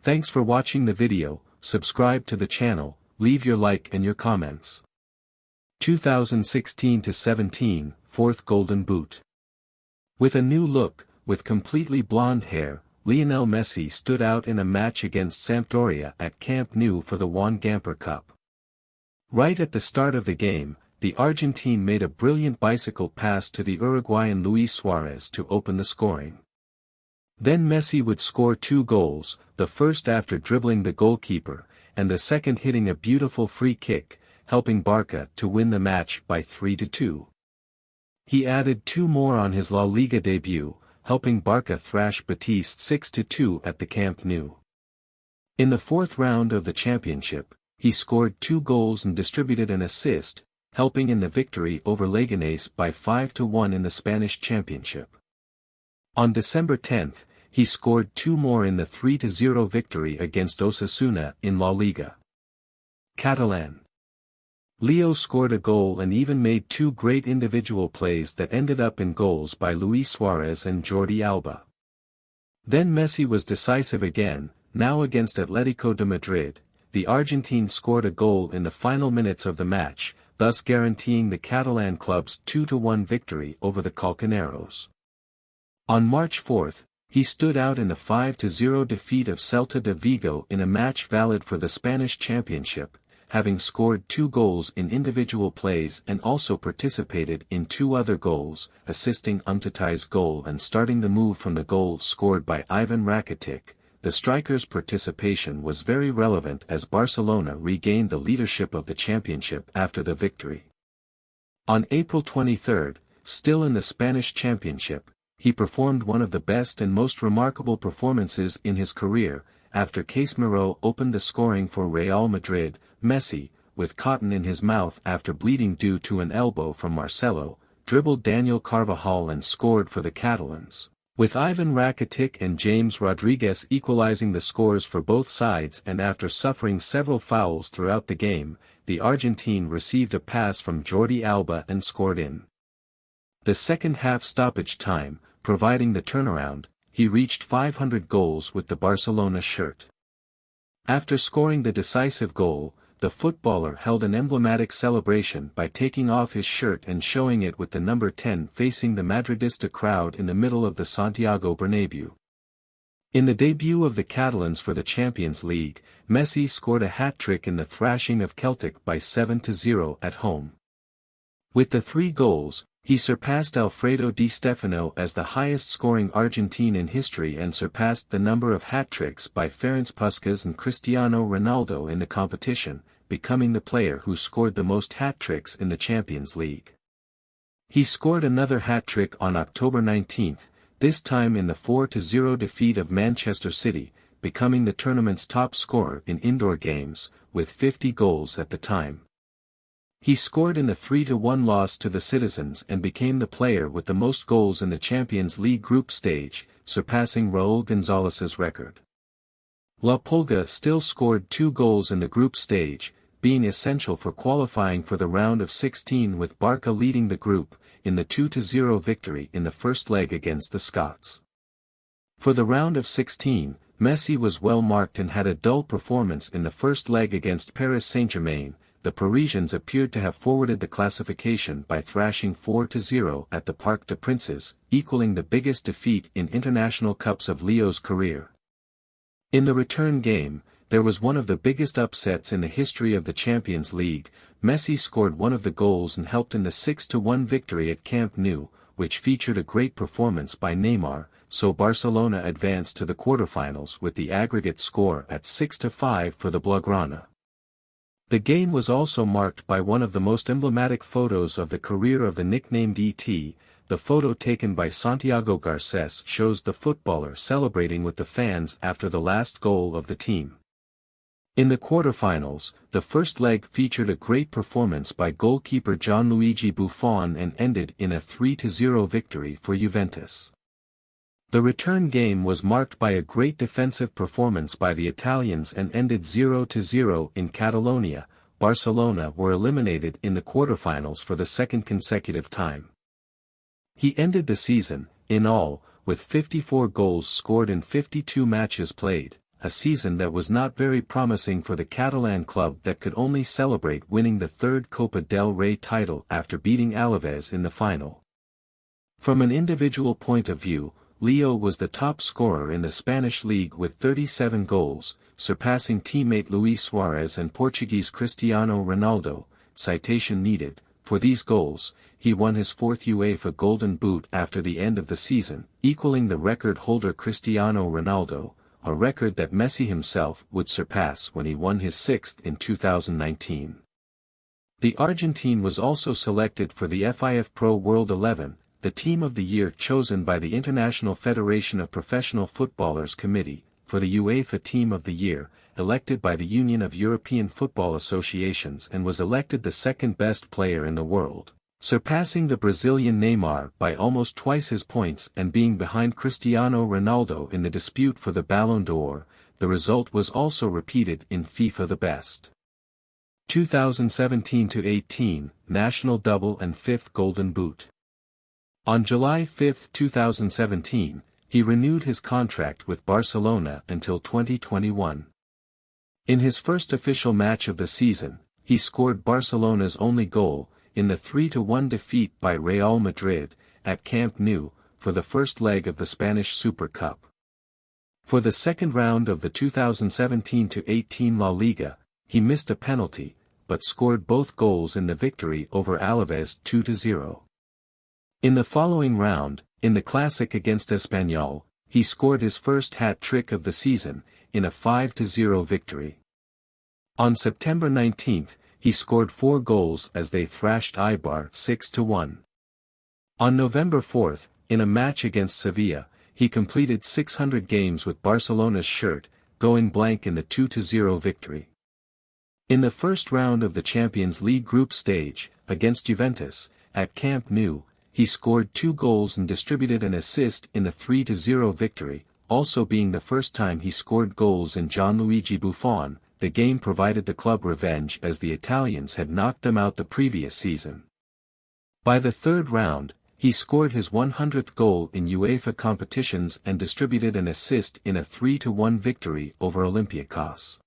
Thanks for watching the video. Subscribe to the channel, leave your like and your comments. 2016-17, fourth Golden Boot. With a new look, with completely blonde hair, Lionel Messi stood out in a match against Sampdoria at Camp Nou for the Juan Gamper Cup. Right at the start of the game, the Argentine made a brilliant bicycle pass to the Uruguayan Luis Suarez to open the scoring. Then Messi would score 2 goals, the first after dribbling the goalkeeper, and the second hitting a beautiful free kick, helping Barca to win the match by 3-2. He added 2 more on his La Liga debut, helping Barca thrash Betis 6-2 at the Camp Nou. In the fourth round of the championship, he scored 2 goals and distributed an assist, helping in the victory over Leganés by 5-1 in the Spanish championship. On December 10, he scored 2 more in the 3-0 victory against Osasuna in La Liga. Catalan. Leo scored a goal and even made 2 great individual plays that ended up in goals by Luis Suarez and Jordi Alba. Then Messi was decisive again, now against Atlético de Madrid. The Argentine scored a goal in the final minutes of the match, thus guaranteeing the Catalan club's 2-1 victory over the Colchoneros. On March 4, he stood out in the 5-0 defeat of Celta de Vigo in a match valid for the Spanish championship, having scored 2 goals in individual plays and also participated in 2 other goals, assisting Umtiti's goal and starting the move from the goal scored by Ivan Rakitic. The striker's participation was very relevant as Barcelona regained the leadership of the championship after the victory. On April 23, still in the Spanish championship, he performed one of the best and most remarkable performances in his career, after Casemiro opened the scoring for Real Madrid. Messi, with cotton in his mouth after bleeding due to an elbow from Marcelo, dribbled Daniel Carvajal and scored for the Catalans, with Ivan Rakitic and James Rodriguez equalizing the scores for both sides, and after suffering several fouls throughout the game, the Argentine received a pass from Jordi Alba and scored in the second half stoppage time, providing the turnaround. He reached 500 goals with the Barcelona shirt. After scoring the decisive goal, the footballer held an emblematic celebration by taking off his shirt and showing it with the number 10 facing the Madridista crowd in the middle of the Santiago Bernabéu. In the debut of the Catalans for the Champions League, Messi scored a hat-trick in the thrashing of Celtic by 7-0 at home. With the 3 goals, he surpassed Alfredo Di Stefano as the highest-scoring Argentine in history and surpassed the number of hat-tricks by Ferenc Puskás and Cristiano Ronaldo in the competition, becoming the player who scored the most hat-tricks in the Champions League. He scored another hat-trick on October 19, this time in the 4-0 defeat of Manchester City, becoming the tournament's top scorer in indoor games, with 50 goals at the time. He scored in the 3-1 loss to the Citizens and became the player with the most goals in the Champions League group stage, surpassing Raúl González's record. La Pulga still scored 2 goals in the group stage, being essential for qualifying for the round of 16 with Barca leading the group, in the 2-0 victory in the first leg against the Scots. For the round of 16, Messi was well marked and had a dull performance in the first leg against Paris Saint-Germain. The Parisians appeared to have forwarded the classification by thrashing 4-0 at the Parc des Princes, equaling the biggest defeat in international cups of Leo's career. In the return game, there was one of the biggest upsets in the history of the Champions League. Messi scored one of the goals and helped in the 6-1 victory at Camp Nou, which featured a great performance by Neymar, so Barcelona advanced to the quarterfinals with the aggregate score at 6-5 for the Blaugrana. The game was also marked by one of the most emblematic photos of the career of the nicknamed E.T., the photo taken by Santiago Garcés shows the footballer celebrating with the fans after the last goal of the team. In the quarterfinals, the first leg featured a great performance by goalkeeper Gianluigi Buffon and ended in a 3-0 victory for Juventus. The return game was marked by a great defensive performance by the Italians and ended 0-0 in Catalonia. Barcelona were eliminated in the quarterfinals for the second consecutive time. He ended the season, in all, with 54 goals scored in 52 matches played, a season that was not very promising for the Catalan club that could only celebrate winning the third Copa del Rey title after beating Alaves in the final. From an individual point of view, Leo was the top scorer in the Spanish league with 37 goals, surpassing teammate Luis Suarez and Portuguese Cristiano Ronaldo. Citation needed. For these goals, he won his fourth UEFA Golden Boot after the end of the season, equaling the record holder Cristiano Ronaldo, a record that Messi himself would surpass when he won his sixth in 2019. The Argentine was also selected for the FIF Pro World 11, the team of the year chosen by the International Federation of Professional Footballers Committee, for the UEFA Team of the Year, elected by the Union of European Football Associations, and was elected the second best player in the world, surpassing the Brazilian Neymar by almost twice his points and being behind Cristiano Ronaldo in the dispute for the Ballon d'Or. The result was also repeated in FIFA The Best 2017-18, National Double and fifth Golden Boot. On July 5, 2017, he renewed his contract with Barcelona until 2021. In his first official match of the season, he scored Barcelona's only goal, in the 3-1 defeat by Real Madrid, at Camp Nou, for the first leg of the Spanish Super Cup. For the second round of the 2017-18 La Liga, he missed a penalty, but scored both goals in the victory over Alaves 2-0. In the following round, in the Classic against Espanyol, he scored his first hat-trick of the season, in a 5-0 victory. On September 19, he scored 4 goals as they thrashed Eibar 6-1. On November 4, in a match against Sevilla, he completed 600 games with Barcelona's shirt, going blank in the 2-0 victory. In the first round of the Champions League group stage, against Juventus, at Camp Nou, he scored 2 goals and distributed an assist in the 3-0 victory, also being the first time he scored goals in Gianluigi Buffon. The game provided the club revenge as the Italians had knocked them out the previous season. By the third round, he scored his 100th goal in UEFA competitions and distributed an assist in a 3-1 victory over Olympiacos.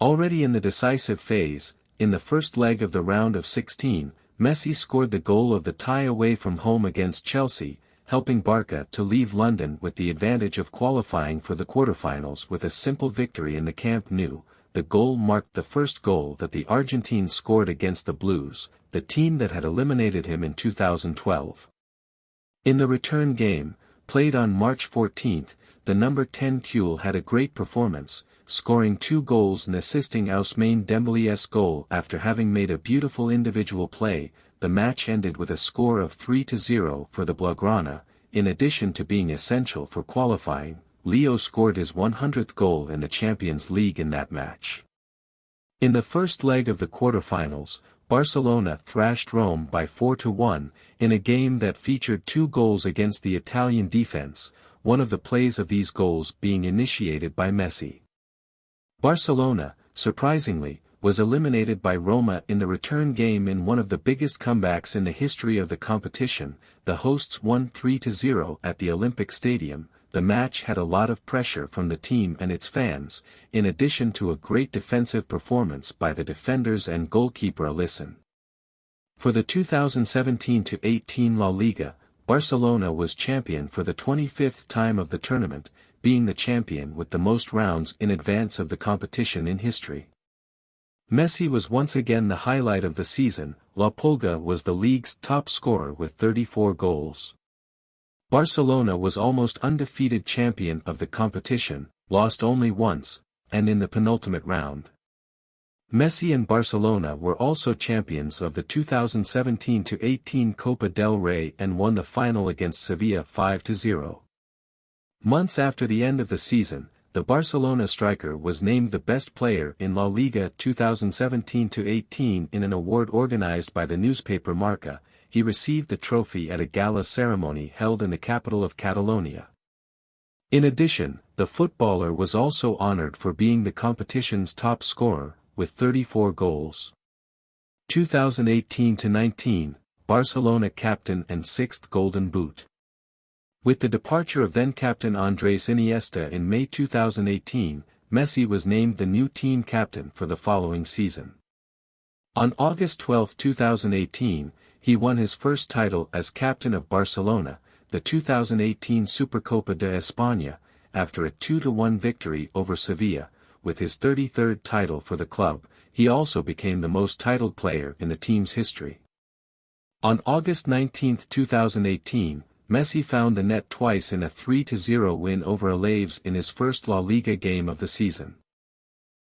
Already in the decisive phase, in the first leg of the round of 16, Messi scored the goal of the tie away from home against Chelsea, helping Barca to leave London with the advantage of qualifying for the quarterfinals with a simple victory in the Camp Nou. The goal marked the first goal that the Argentine scored against the Blues, the team that had eliminated him in 2012. In the return game, played on March 14, the number 10 Cule had a great performance, scoring 2 goals and assisting Ousmane Dembele's goal after having made a beautiful individual play. The match ended with a score of 3-0 for the Blaugrana. In addition to being essential for qualifying, Leo scored his 100th goal in the Champions League in that match. In the first leg of the quarterfinals, Barcelona thrashed Rome by 4-1, in a game that featured 2 goals against the Italian defense, one of the plays of these goals being initiated by Messi. Barcelona, surprisingly, was eliminated by Roma in the return game in one of the biggest comebacks in the history of the competition. The hosts won 3-0 at the Olympic Stadium. The match had a lot of pressure from the team and its fans, in addition to a great defensive performance by the defenders and goalkeeper Alisson. For the 2017-18 La Liga, Barcelona was champion for the 25th time of the tournament, being the champion with the most rounds in advance of the competition in history. Messi was once again the highlight of the season. La Pulga was the league's top scorer with 34 goals. Barcelona was almost undefeated champion of the competition, lost only once, and in the penultimate round. Messi and Barcelona were also champions of the 2017-18 Copa del Rey and won the final against Sevilla 5-0. Months after the end of the season, the Barcelona striker was named the best player in La Liga 2017-18 in an award organized by the newspaper Marca. He received the trophy at a gala ceremony held in the capital of Catalonia. In addition, the footballer was also honored for being the competition's top scorer, with 34 goals. 2018-19, Barcelona captain and 6th Golden Boot. With the departure of then-captain Andrés Iniesta in May 2018, Messi was named the new team captain for the following season. On August 12, 2018, he won his first title as captain of Barcelona, the 2018 Supercopa de España, after a 2-1 victory over Sevilla. With his 33rd title for the club, he also became the most titled player in the team's history. On August 19, 2018, Messi found the net twice in a 3-0 win over Alaves in his first La Liga game of the season.